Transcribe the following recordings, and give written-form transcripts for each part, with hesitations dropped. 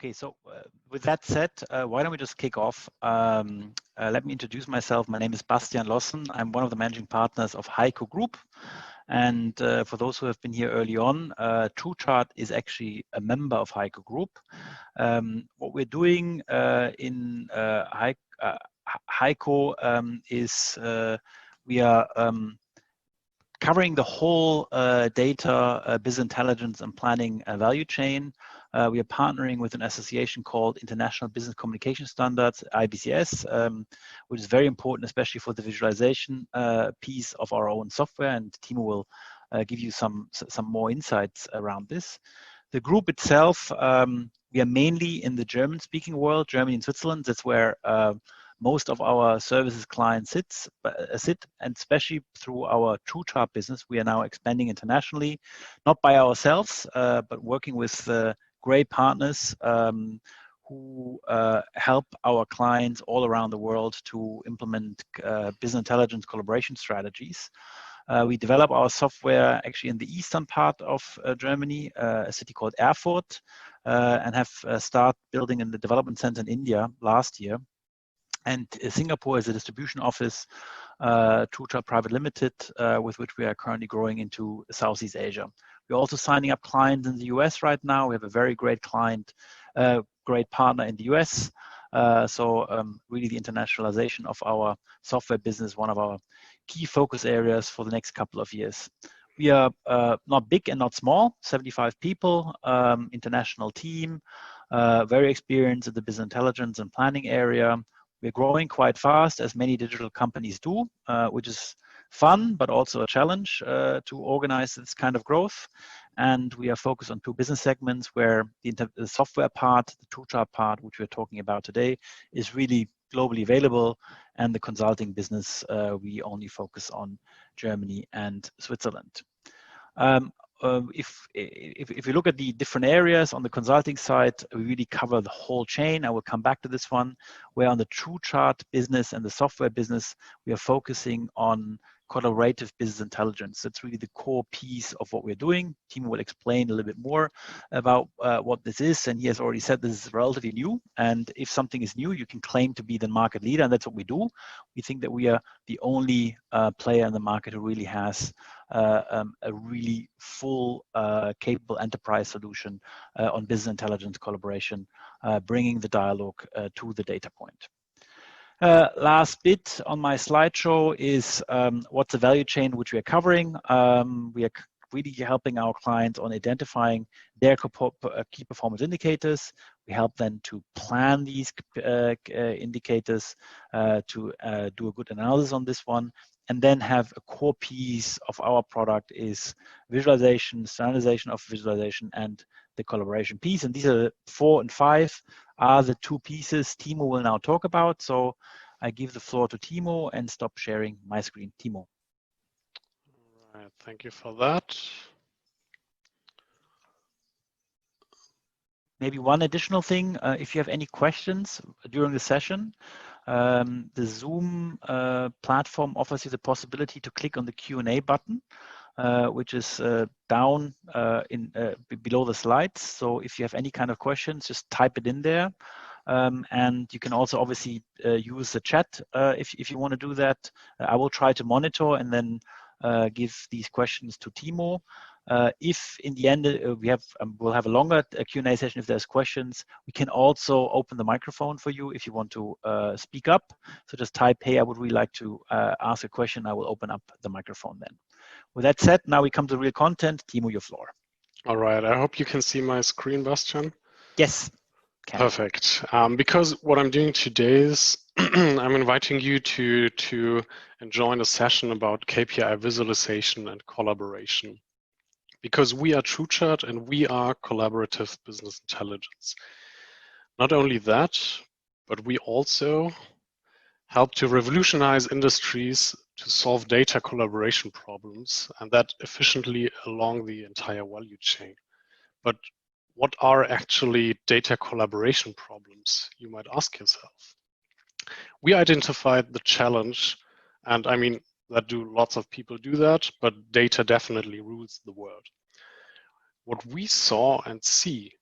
Okay, so with that said, why don't we just kick off? Let me introduce myself. My name is Bastian Lossen. I'm one of the managing partners of Heiko Group. And for those who have been here early on, TrueChart is actually a member of Heiko Group. What we're doing in Heiko is we are covering the whole data, business intelligence and planning value chain. We are partnering with an association called International Business Communication Standards, IBCS, which is very important, especially for the visualization piece of our own software. And Timo will give you some more insights around this. The group itself, we are mainly in the German-speaking world, Germany and Switzerland. That's where most of our services clients sit, and especially through our TrueChart business, we are now expanding internationally, not by ourselves, but working with great partners who help our clients all around the world to implement business intelligence collaboration strategies. We develop our software actually in the eastern part of Germany, a city called Erfurt, and have started building in the development center in India last year. And Singapore is a distribution office, TrueChart Private Limited, with which we are currently growing into Southeast Asia. We're also signing up clients in the US right now. We have a very great client, great partner in the US. Really the internationalization of our software business, one of our key focus areas for the next couple of years. We are not big and not small, 75 people, international team, very experienced in the business intelligence and planning area. We're growing quite fast, as many digital companies do, which is fun, but also a challenge to organize this kind of growth. And we are focused on two business segments where the software part, the TrueChart part, which we're talking about today, is really globally available. And the consulting business, we only focus on Germany and Switzerland. If you look at the different areas on the consulting side, we really cover the whole chain. I will come back to this one, where on the TrueChart business and the software business, we are focusing on collaborative business intelligence. That's really the core piece of what we're doing. Timo will explain a little bit more about what this is. And he has already said this is relatively new. And if something is new, you can claim to be the market leader. And that's what we do. We think that we are the only player in the market who really has a really full, capable enterprise solution on business intelligence collaboration, bringing the dialogue to the data point. Last bit on my slideshow is what's the value chain which we are covering. We are really helping our clients on identifying their key performance indicators. We help them to plan these indicators, to do a good analysis on this one, and then have a core piece of our product is visualization, standardization of visualization, and the collaboration piece. And these are 4 and 5 are the two pieces Timo will now talk about. So I give the floor to Timo and stop sharing my screen. Timo. All right, thank you for that. Maybe one additional thing, if you have any questions during the session, the Zoom platform offers you the possibility to click on the Q&A button, which is down below the slides. So if you have any kind of questions, just type it in there. And you can also obviously use the chat if you want to do that. I will try to monitor and then give these questions to Timo. If in the end we'll have a longer Q&A session if there's questions, we can also open the microphone for you if you want to speak up. So just type, hey, I would really like to ask a question. I will open up the microphone then. With that said, now we come to real content. Timo, your floor. All right, I hope you can see my screen, Bastian. Yes. Perfect. Because what I'm doing today is I'm inviting you to join a session about KPI visualization and collaboration. Because we are TrueChart and we are collaborative business intelligence. Not only that, but we also help to revolutionize industries to solve data collaboration problems, and that efficiently along the entire value chain. But what are actually data collaboration problems, you might ask yourself? We identified the challenge, and I mean, lots of people do that, but data definitely rules the world. What we saw and see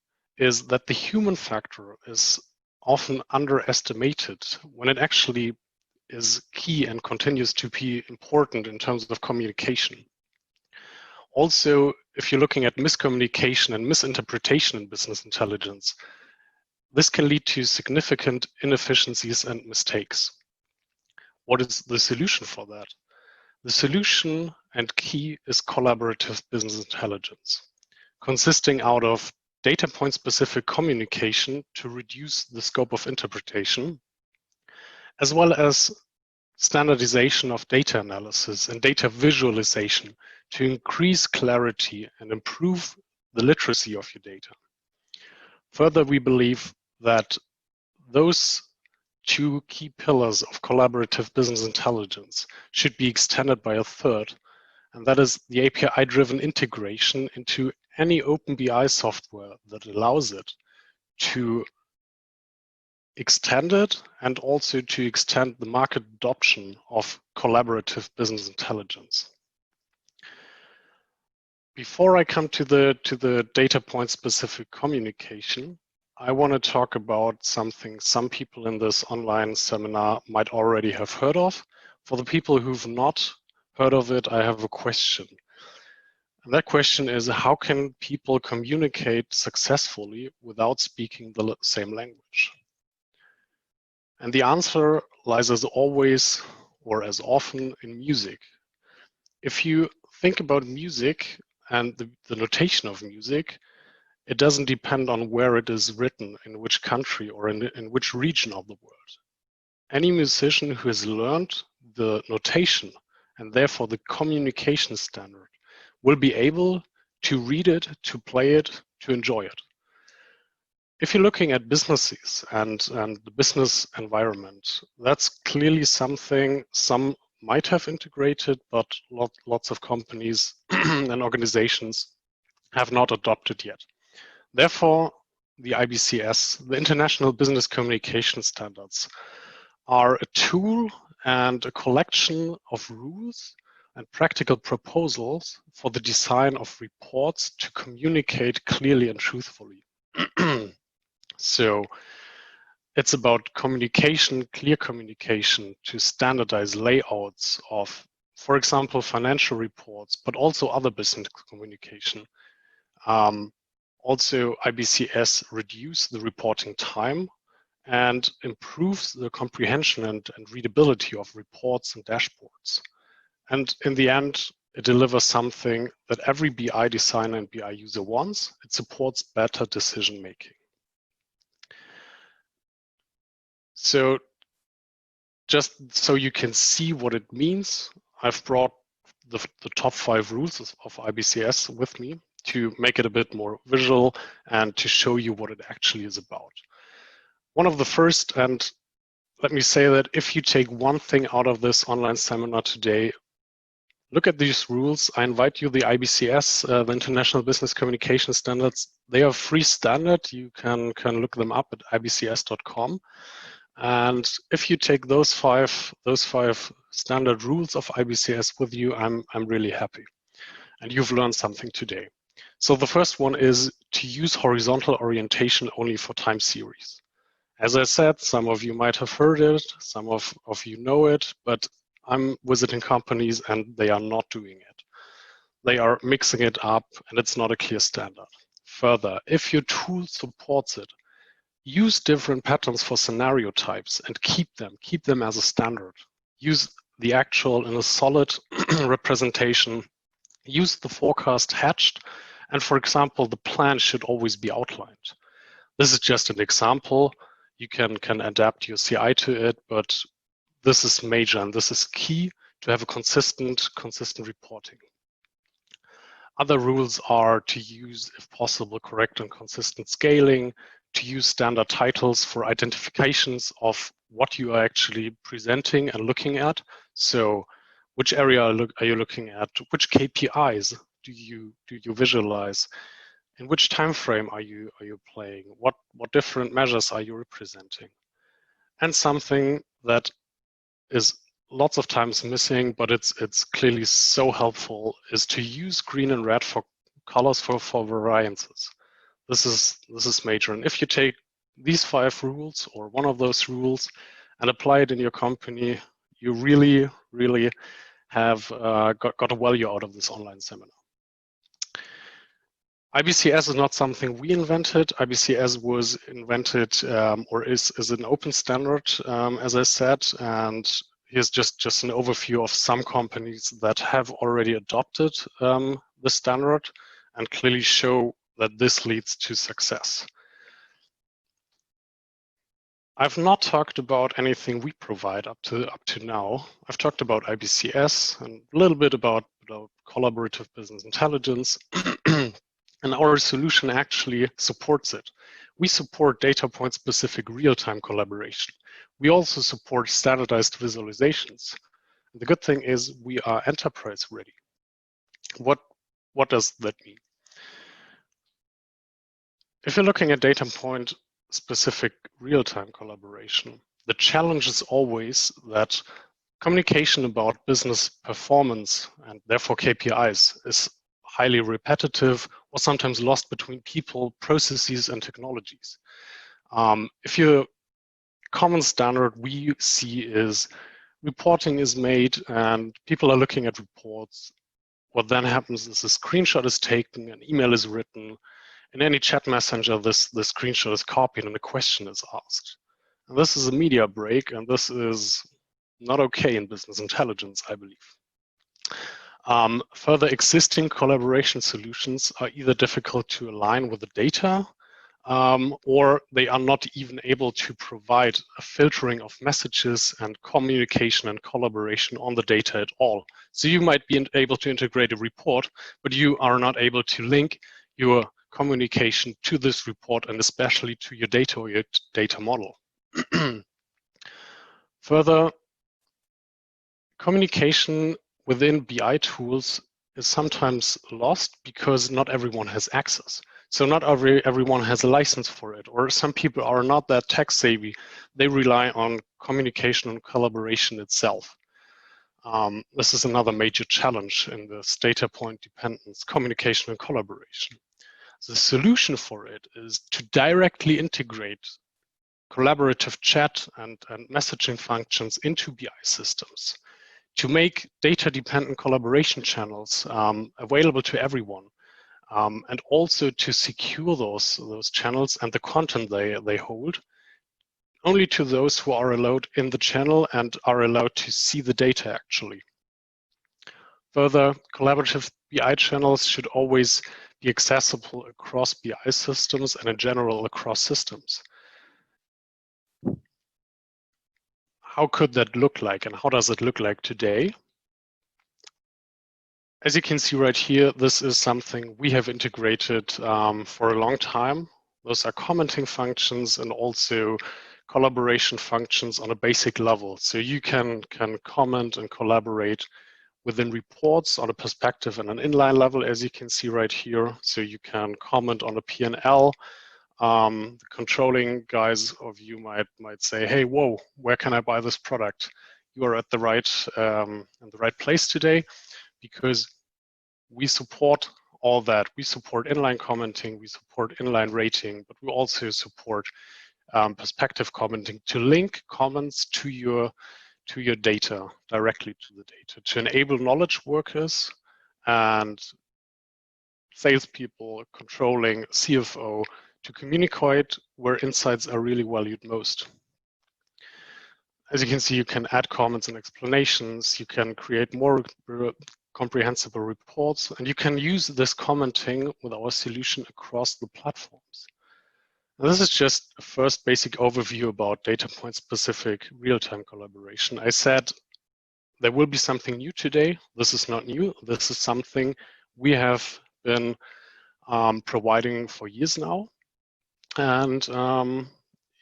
is that the human factor is often underestimated when it actually is key and continues to be important in terms of communication. Also, if you're looking at miscommunication and misinterpretation in business intelligence, this can lead to significant inefficiencies and mistakes. What is the solution for that? The solution and key is collaborative business intelligence, consisting out of data point specific communication to reduce the scope of interpretation, as well as standardization of data analysis and data visualization to increase clarity and improve the literacy of your data. Further, we believe that those two key pillars of collaborative business intelligence should be extended by a third, and that is the API-driven integration into any open BI software that allows it to extend it and also to extend the market adoption of collaborative business intelligence. Before I come to the data point specific communication, I want to talk about something some people in this online seminar might already have heard of. For the people who've not heard of it, I have a question. And that question is, how can people communicate successfully without speaking the same language? And the answer lies as always, or as often, in music. If you think about music and the notation of music, it doesn't depend on where it is written, in which country or in which region of the world. Any musician who has learned the notation and therefore the communication standard will be able to read it, to play it, to enjoy it. If you're looking at businesses and the business environment, that's clearly something some might have integrated, but lots of companies and organizations have not adopted yet. Therefore, the IBCS, the International Business Communication Standards, are a tool and a collection of rules and practical proposals for the design of reports to communicate clearly and truthfully. So it's about communication, clear communication to standardize layouts of, for example, financial reports, but also other business communication. Also, IBCS reduce the reporting time and improves the comprehension and readability of reports and dashboards. And in the end, it delivers something that every BI designer and BI user wants. It supports better decision making. So just so you can see what it means, I've brought the top 5 rules of IBCS with me to make it a bit more visual and to show you what it actually is about. One of the first, and let me say that if you take one thing out of this online seminar today, look at these rules. I invite you, the IBCS, the International Business Communication Standards. They are free standard. You can look them up at ibcs.com. And if you take those five standard rules of IBCS with you, I'm really happy. And you've learned something today. So the first one is to use horizontal orientation only for time series. As I said, some of you might have heard it, some of you know it, but I'm visiting companies and they are not doing it. They are mixing it up and it's not a clear standard. Further, if your tool supports it, use different patterns for scenario types and keep them as a standard. Use the actual in a solid representation. Use the forecast hatched, and for example, the plan should always be outlined. This is just an example. You can adapt your CI to it, but this is major and this is key to have a consistent reporting. Other rules are to use, if possible, correct and consistent scaling, to use standard titles for identifications of what you are actually presenting and looking at. So which area are you looking at? Which KPIs do you visualize? In which time frame are you playing? What different measures are you representing? And something that is lots of times missing, but it's clearly so helpful, is to use green and red for colors for variances. This is major. And if you take these 5 rules or one of those rules and apply it in your company, you really, really have got a value out of this online seminar. IBCS is not something we invented. IBCS was invented or is an open standard, as I said. And here's just an overview of some companies that have already adopted the standard and clearly show that this leads to success. I've not talked about anything we provide up to now. I've talked about IBCS and a little bit about collaborative business intelligence. And our solution actually supports it. We support data point specific real-time collaboration. We also support standardized visualizations. The good thing is we are enterprise ready. What does that mean? If you're looking at data point specific real-time collaboration, the challenge is always that communication about business performance and therefore KPIs is highly repetitive or sometimes lost between people, processes, and technologies. If your common standard we see is reporting is made and people are looking at reports, what then happens is a screenshot is taken, an email is written, in any chat messenger, the screenshot is copied and a question is asked. And this is a media break, and this is not okay in business intelligence, I believe. Further, existing collaboration solutions are either difficult to align with the data, or they are not even able to provide a filtering of messages and communication and collaboration on the data at all. So you might be able to integrate a report, but you are not able to link your communication to this report and especially to your data or your data model. Further, communication within BI tools is sometimes lost because not everyone has access. So not everyone has a license for it, or some people are not that tech savvy. They rely on communication and collaboration itself. This is another major challenge in this data point dependence, communication and collaboration. The solution for it is to directly integrate collaborative chat and messaging functions into BI systems, to make data-dependent collaboration channels available to everyone, and also to secure those channels and the content they hold only to those who are allowed in the channel and are allowed to see the data actually. Further, collaborative BI channels should always be accessible across BI systems and in general across systems. How could that look like and how does it look like today? As you can see right here, this is something we have integrated for a long time. Those are commenting functions and also collaboration functions on a basic level. So you can comment and collaborate within reports on a perspective and an inline level, as you can see right here. So you can comment on a P&L. The controlling guys of you might say, hey, whoa, where can I buy this product? You are at the right in the right place today, because we support all that. We support inline commenting, we support inline rating, but we also support perspective commenting to link comments to your data, directly to the data, to enable knowledge workers and salespeople, controlling, CFO, to communicate where insights are really valued most. As you can see, you can add comments and explanations, you can create more comprehensible reports, and you can use this commenting with our solution across the platforms. Now, this is just a first basic overview about data point specific real-time collaboration. I said there will be something new today. This is not new. This is something we have been providing for years now. And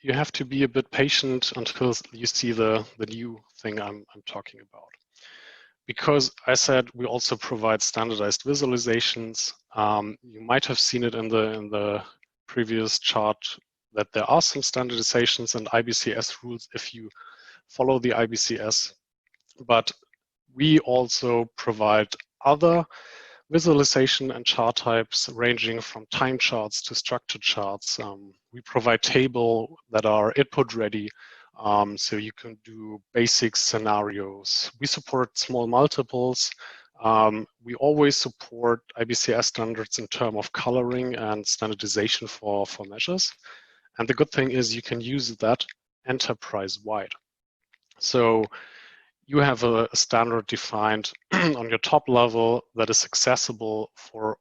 you have to be a bit patient until you see the new thing I'm talking about. Because I said we also provide standardized visualizations. You might have seen it in the previous chart that there are some standardizations and IBCS rules if you follow the IBCS. But we also provide other visualization and chart types ranging from time charts to structured charts. We provide tables that are input ready, so you can do basic scenarios. We support small multiples. We always support IBCS standards in terms of coloring and standardization for measures. And the good thing is you can use that enterprise-wide. So you have a standard defined on your top level that is accessible for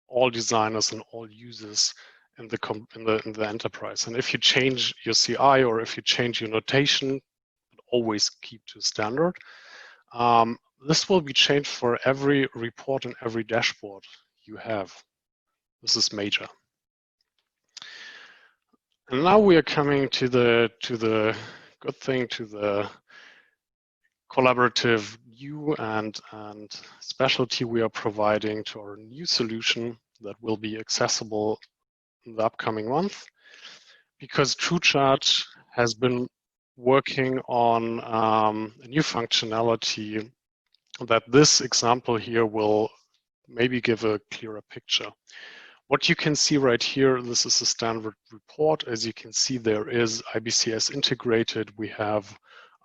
all designers and all users in the enterprise. And if you change your CI or if you change your notation, always keep to standard. This will be changed for every report and every dashboard you have. This is major. And now we are coming to the good thing, to the collaborative view and specialty we are providing to our new solution that will be accessible in the upcoming month. Because TrueChart has been working on a new functionality that this example here will maybe give a clearer picture. What you can see right here, this is a standard report. As you can see, there is IBCS integrated. We have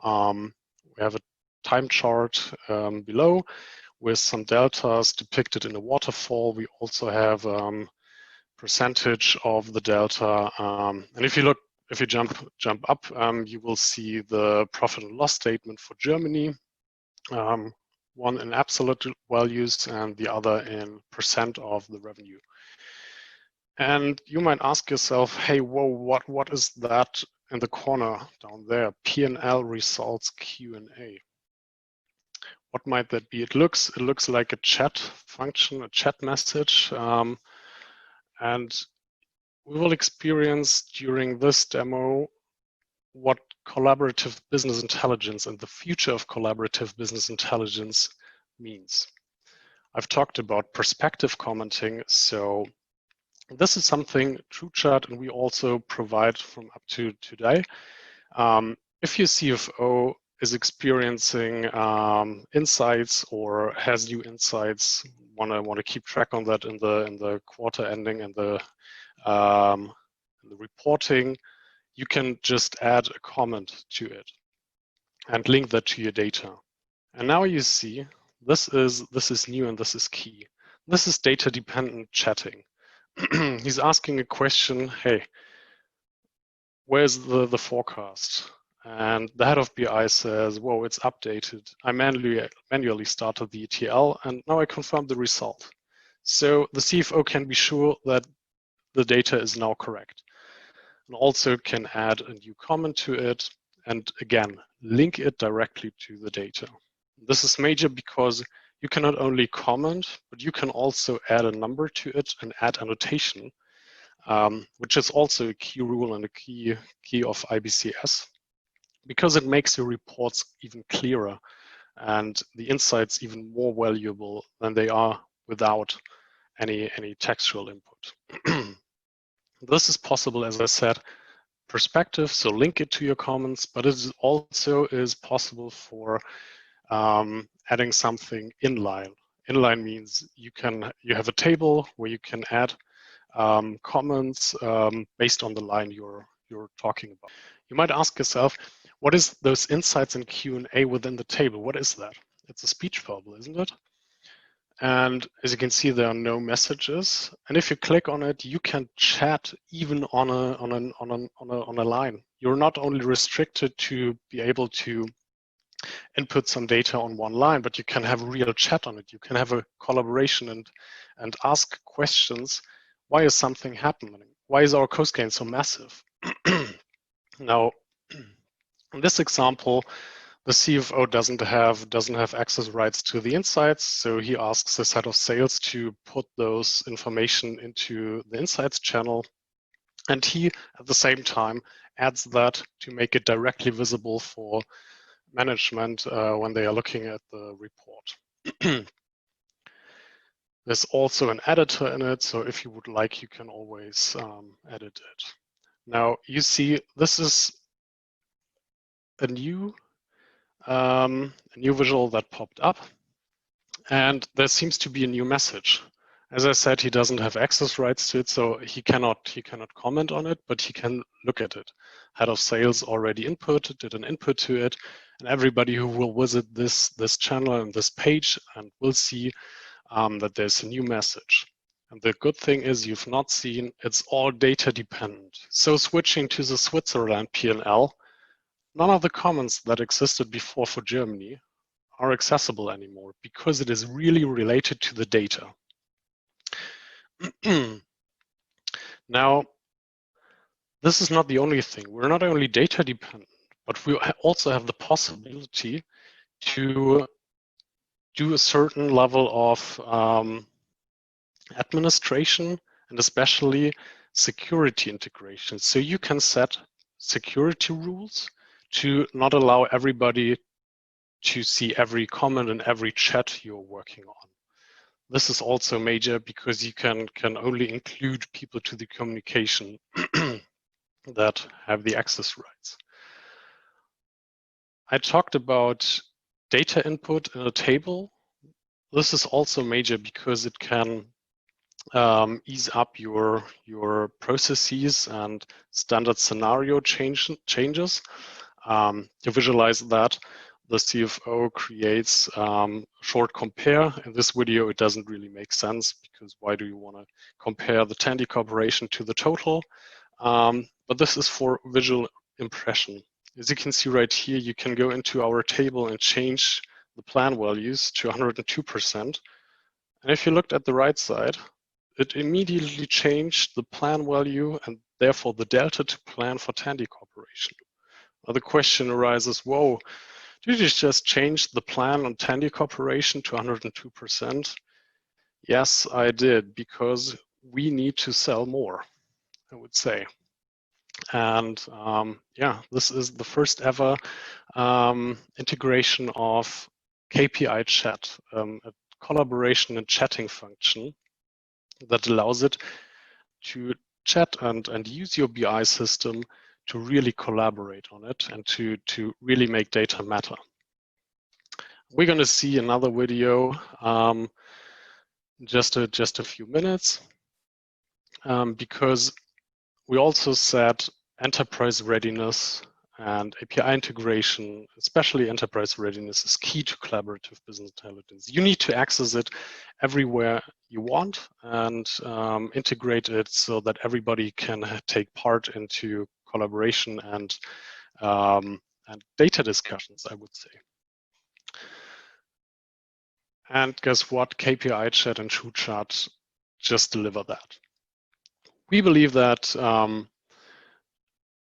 a time chart below with some deltas depicted in a waterfall. We also have percentage of the delta. And if you jump up, you will see the profit and loss statement for Germany. One in absolute values and the other in percent of the revenue. And you might ask yourself, hey, whoa, what is that in the corner down there? P&L results Q&A. What might that be? It looks like a chat function, a chat message. And we will experience during this demo what collaborative business intelligence and the future of collaborative business intelligence means. I've talked about perspective commenting, so this is something TrueChart and we also provide from up to today. If your CFO is experiencing insights or has new insights, want to keep track on that in the quarter ending and the reporting, you can just add a comment to it and link that to your data. And now you see this is new and this is key. This is data dependent chatting. He's asking a question, hey, where's the forecast? And the head of BI says, whoa, it's updated. I manually started the ETL and now I confirm the result. So the CFO can be sure that the data is now correct. And also can add a new comment to it and again, link it directly to the data. This is major because you can not only comment, but you can also add a number to it and add annotation, which is also a key rule and a key of IBCS, because it makes your reports even clearer and the insights even more valuable than they are without any textual input. This is possible, as I said, perspective, so link it to your comments, but it also is possible for adding something inline. Inline means you have a table where you can add comments based on the line you're talking about. You might ask yourself, what is those insights and Q&A within the table? What is that? It's a speech bubble, isn't it? And as you can see, there are no messages. And if you click on it, you can chat even on a line. You're not only restricted to be able to input some data on one line, but you can have a real chat on it. You can have a collaboration and ask questions. Why is something happening? Why is our cost gain so massive? Now, in this example, the CFO doesn't have access rights to the insights, so he asks his head of sales to put those information into the insights channel, and he, at the same time, adds that to make it directly visible for management when they are looking at the report. There's also an editor in it, so if you would like, you can always edit it. Now, you see, this is a new visual that popped up. And there seems to be a new message. As I said, he doesn't have access rights to it, so he cannot comment on it, but he can look at it. Head of sales already did an input to it, and everybody who will visit this channel and this page and will see that there's a new message. And the good thing is you've not seen, it's all data dependent. So switching to the Switzerland P&L, none of the comments that existed before for Germany are accessible anymore because it is really related to the data. Now, this is not the only thing. We're not only data dependent, but we also have the possibility to do a certain level of administration and especially security integration. So you can set security rules to not allow everybody to see every comment and every chat you're working on. This is also major because you can only include people to the communication that have the access rights. I talked about data input in a table. This is also major because it can ease up your processes and standard scenario changes. To visualize that, the CFO creates short compare. In this video, it doesn't really make sense because why do you want to compare the Tandy Corporation to the total? But this is for visual impression. As you can see right here, you can go into our table and change the plan values to 102%. And if you looked at the right side, it immediately changed the plan value and therefore the delta to plan for Tandy Corporation. Now the question arises, whoa, did you just change the plan on Tandy Corporation to 102%? Yes, I did, because we need to sell more, I would say. And yeah, this is the first ever integration of KPI chat, a collaboration and chatting function that allows it to chat and use your BI system to really collaborate on it and to really make data matter. We're going to see another video just a few minutes because we also said enterprise readiness and API integration, especially enterprise readiness, is key to collaborative business intelligence. You need to access it everywhere you want and integrate it so that everybody can take part into collaboration and data discussions, I would say. And guess what? KPI chat and TrueChat just deliver that. We believe that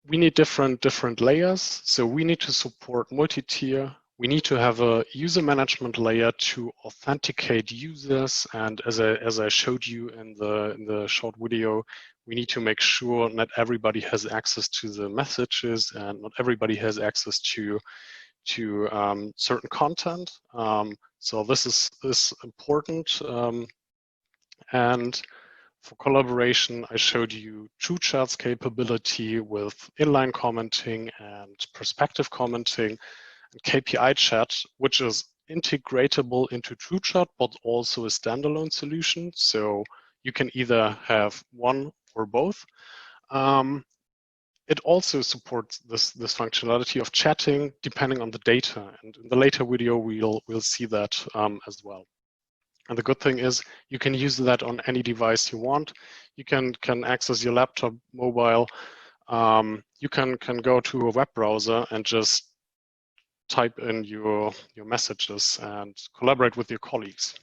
we need different layers. So we need to support multi-tier. We need to have a user management layer to authenticate users. And as I showed you in the short video, we need to make sure not everybody has access to the messages and not everybody has access to certain content. So this is important. And for collaboration, I showed you TrueChat's capability with inline commenting and perspective commenting, and KPI chat, which is integratable into TrueChat, but also a standalone solution. So you can either have one or both. It also supports this functionality of chatting depending on the data. And in the later video, we'll see that as well. And the good thing is you can use that on any device you want. You can access your laptop, mobile. You can go to a web browser and just type in your messages and collaborate with your colleagues.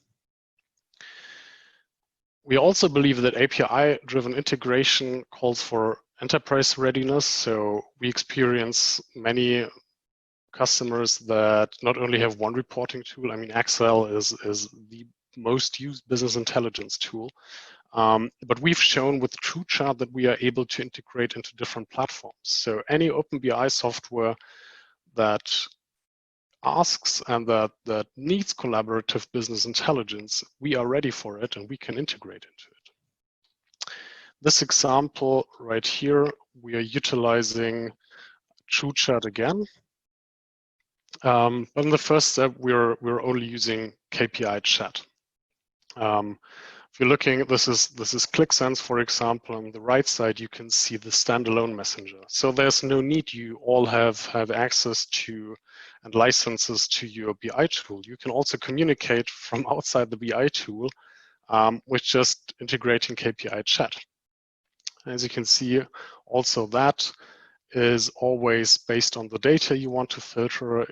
We also believe that API-driven integration calls for enterprise readiness. So we experience many customers that not only have one reporting tool. I mean, Excel is the most used business intelligence tool. But we've shown with TrueChat that we are able to integrate into different platforms. So any OpenBI software that asks and that needs collaborative business intelligence, we are ready for it and we can integrate into it. This example right here, we are utilizing TrueChat again. But in the first step, we're only using KPI chat. If you're looking, this is ClickSense, for example. On the right side, you can see the standalone messenger. So there's no need you all have access to and licenses to your BI tool. You can also communicate from outside the BI tool with just integrating KPI chat. As you can see, also that is always based on the data you want to filter.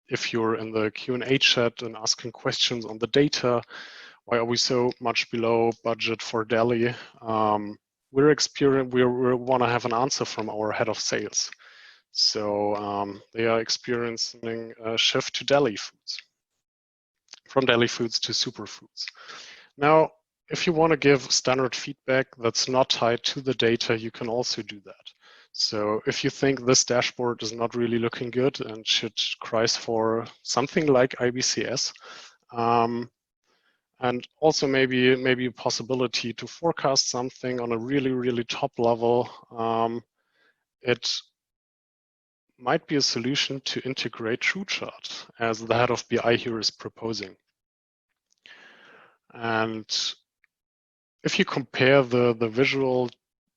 If you're in the Q&A chat and asking questions on the data, why are we so much below budget for Delhi? We want to have an answer from our head of sales. So they are experiencing a shift to Delhi foods, from Delhi foods to superfoods. Now, if you want to give standard feedback that's not tied to the data, you can also do that. So if you think this dashboard is not really looking good and should cry for something like IBCS, and also maybe a possibility to forecast something on a really top level, it might be a solution to integrate TrueChart, as the head of BI here is proposing. And if you compare the visual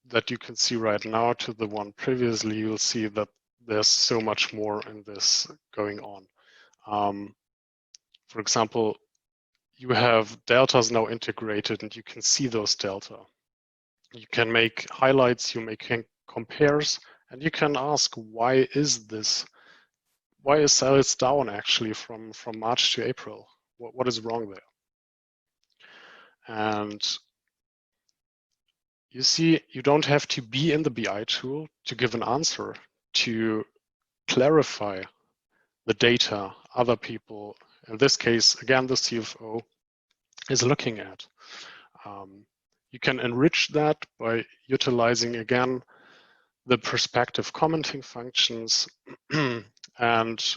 that you can see right now to the one previously, you'll see that there's so much more in this going on. For example, you have deltas now integrated and you can see those delta. You can make highlights, you make compares, and you can ask, why is sales down actually from March to April? What is wrong there? And you see, you don't have to be in the BI tool to give an answer, to clarify the data other people, in this case, again, the CFO, is looking at. You can enrich that by utilizing, again, the perspective commenting functions and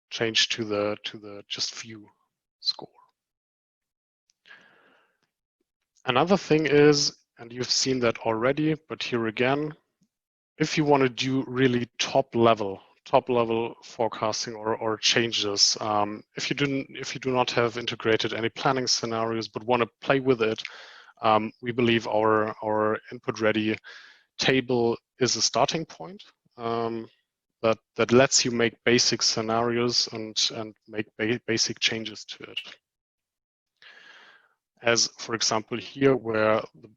change to the just view score. Another thing is, and you've seen that already, but here again, if you want to do really top level forecasting or changes, if you do not have integrated any planning scenarios but want to play with it, we believe our input ready table is a starting point that lets you make basic scenarios and make basic changes to it. As for example here, where the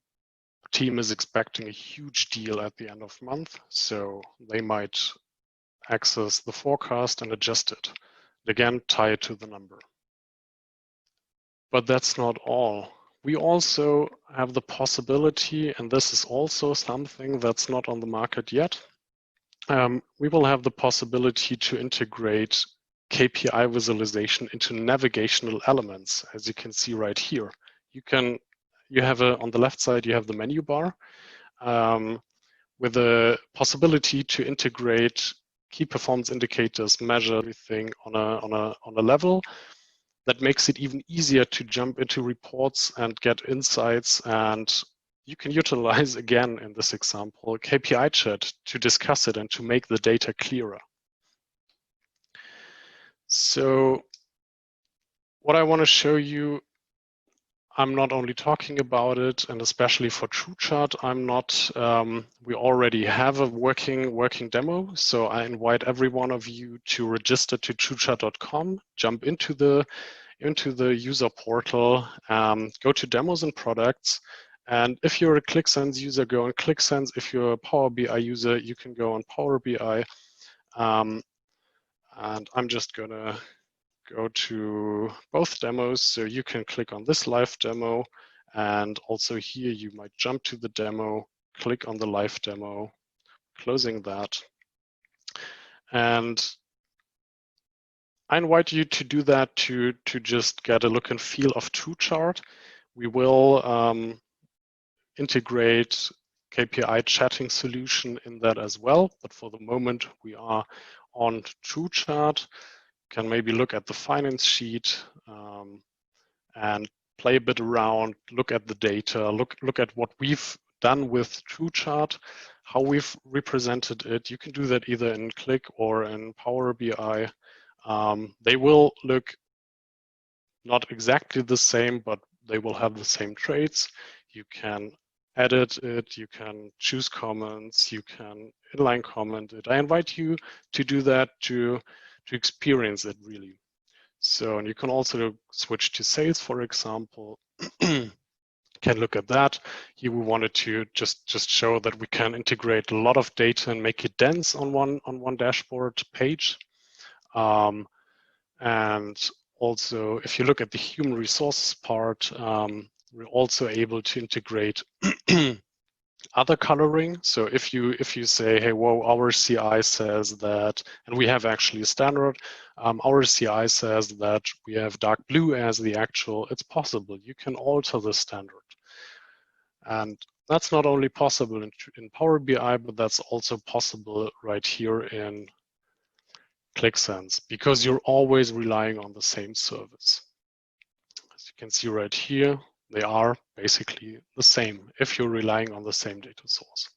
team is expecting a huge deal at the end of month, so they might access the forecast and adjust it. Again, tie it to the number. But that's not all. We also have the possibility, and this is also something that's not on the market yet, we will have the possibility to integrate KPI visualization into navigational elements, as you can see right here. You have on the left side, you have the menu bar with the possibility to integrate key performance indicators, measure everything on a level that makes it even easier to jump into reports and get insights. And you can utilize, again, in this example, KPI chat to discuss it and to make the data clearer. So what I want to show you, I'm not only talking about it, and especially for TrueChart, we already have a working demo. So I invite every one of you to register to truechart.com, jump into the user portal, go to demos and products. And if you're a ClickSense user, go on ClickSense. If you're a Power BI user, you can go on Power BI. And I'm just gonna go to both demos. So you can click on this live demo, and also here you might jump to the demo, click on the live demo, closing that. And I invite you to do that to just get a look and feel of TrueChart. We will integrate KPI chatting solution in that as well, but for the moment we are on TrueChart. Can maybe look at the finance sheet and play a bit around, look at the data, look at what we've done with TrueChart, how we've represented it. You can do that either in Click or in Power BI. They will look not exactly the same, but they will have the same traits. You can edit it, you can choose comments, you can inline comment it. I invite you to do that to experience it really. So, and you can also switch to sales, for example. Can look at that. Here we wanted to just show that we can integrate a lot of data and make it dense on one dashboard page. And also, if you look at the human resources part, we're also able to integrate other coloring. So if you say, hey, whoa, our CI says that, and we have actually a standard, our CI says that we have dark blue as the actual, it's possible. You can alter the standard. And that's not only possible in Power BI, but that's also possible right here in ClickSense, because you're always relying on the same service. As you can see right here, they are basically the same if you're relying on the same data source.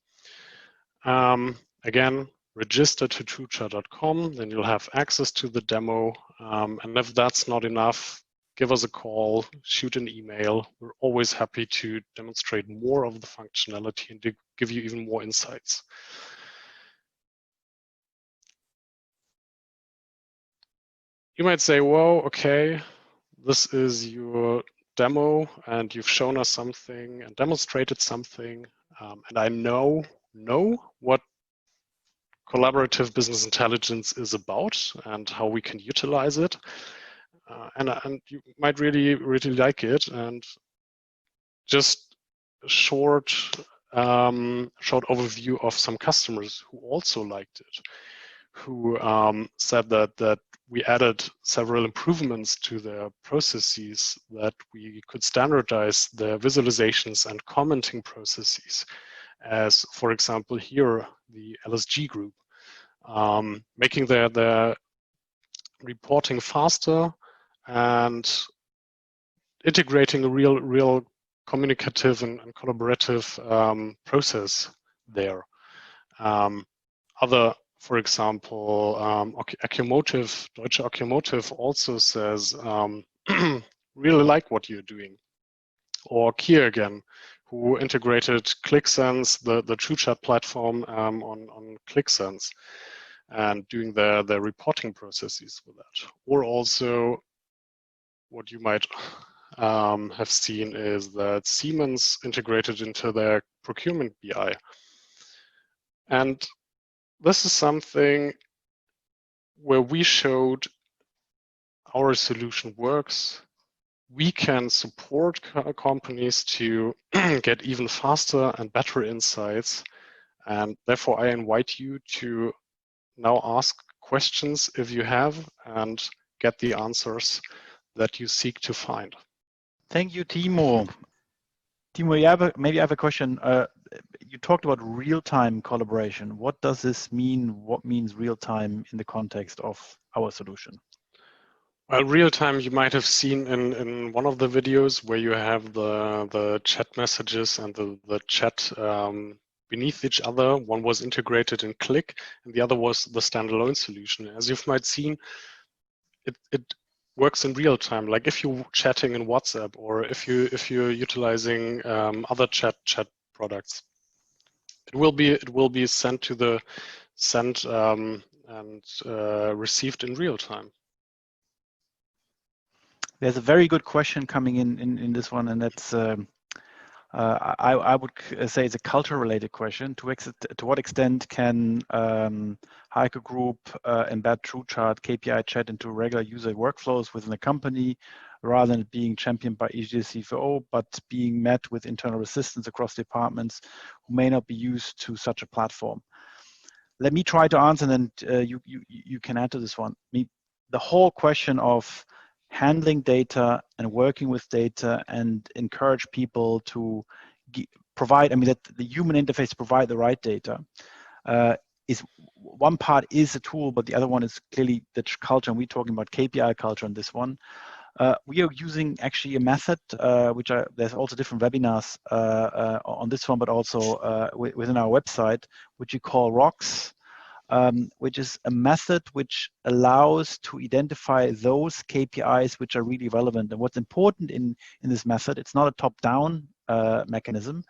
Again, register to truechart.com, then you'll have access to the demo. And if that's not enough, give us a call, shoot an email. We're always happy to demonstrate more of the functionality and to give you even more insights. You might say, well, okay, this is your demo and you've shown us something and demonstrated something. And I know what collaborative business intelligence is about and how we can utilize it. And you might really like it. And just a short overview of some customers who also liked it, who said that we added several improvements to their processes, that we could standardize their visualizations and commenting processes, as for example here, the LSG group, making their reporting faster and integrating a real communicative and collaborative process there. Other, for example, Deutsche Automotive also says, really like what you're doing. Or Kia again, who integrated ClickSense, the TrueChat platform on ClickSense, and doing their reporting processes with that. Or also, what you might have seen is that Siemens integrated into their procurement BI. And this is something where we showed our solution works. We can support companies to get even faster and better insights. And therefore, I invite you to now ask questions if you have and get the answers that you seek to find. Thank you, Timo. Timo, maybe I have a question. You talked about real-time collaboration. What does this mean? What means real-time in the context of our solution? Well, real-time, you might have seen in one of the videos where you have the chat messages and the chat beneath each other. One was integrated in Click, and the other was the standalone solution. As you might seen, it works in real time. Like if you're chatting in WhatsApp, or if you're utilizing other chat products, it will be sent and received in real time. There's a very good question coming in this one, and that's I would say it's a culture-related question. To what extent can Heike Group embed TrueChart KPI chat into regular user workflows within the company, rather than it being championed by each CFO, but being met with internal resistance across departments who may not be used to such a platform? Let me try to answer, and then you can add to this one. The whole question of handling data and working with data and encourage people to provide, that the human interface provide the right data, is one part is a tool, but the other one is clearly the culture, and we're talking about KPI culture on this one. We are using actually a method, there's also different webinars on this one, but also within our website, which you call ROCKS. which is a method which allows to identify those KPIs which are really relevant. And what's important in this method, it's not a top-down mechanism,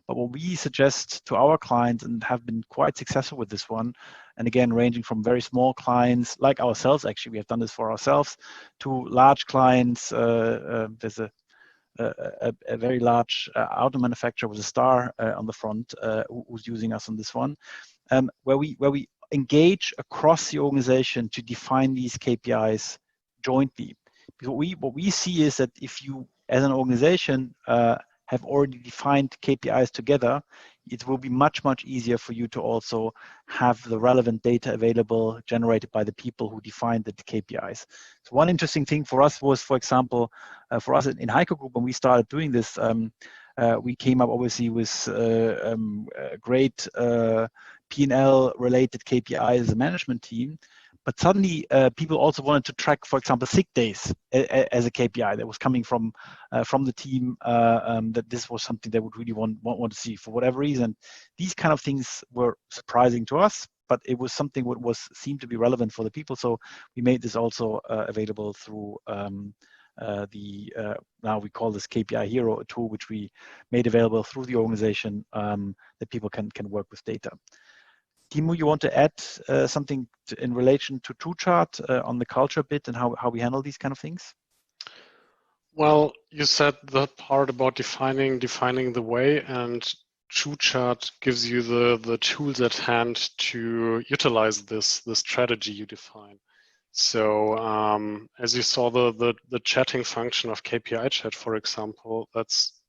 but what we suggest to our clients, and have been quite successful with this one, and again, ranging from very small clients like ourselves, actually, we have done this for ourselves, to large clients. There's a very large auto manufacturer with a star on the front who's using us on this one, where we engage across the organization to define these KPIs jointly. Because what we see is that if you, as an organization, have already defined KPIs together, it will be much easier for you to also have the relevant data available generated by the people who defined the KPIs. So one interesting thing for us was, for example, for us in Heiko Group, when we started doing this, we came up obviously with great P&L related KPIs as a management team. But suddenly, people also wanted to track, for example, sick days as a KPI that was coming from the team. That this was something they would really want to see for whatever reason. These kind of things were surprising to us, but it was something what seemed to be relevant for the people. So we made this also available through now we call this KPI Hero, a tool which we made available through the organization that people can work with data. Timo, you want to add something in relation to TrueChart on the culture bit and how we handle these kind of things? Well, you said the part about defining the way, and TrueChart gives you the tools at hand to utilize this strategy you define. So as you saw the chatting function of KPI chat, for example, that's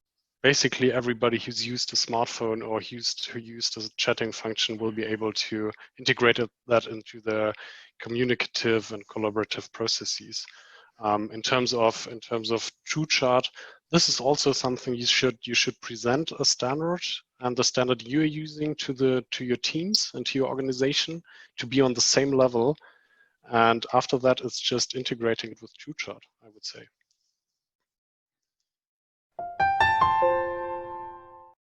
basically everybody who's used a smartphone or who used a chatting function will be able to integrate that into their communicative and collaborative processes. In terms of TrueChart, this is also something you should present a standard, and the standard you're using to your teams and to your organization to be on the same level. And after that, it's just integrating it with TrueChart, I would say.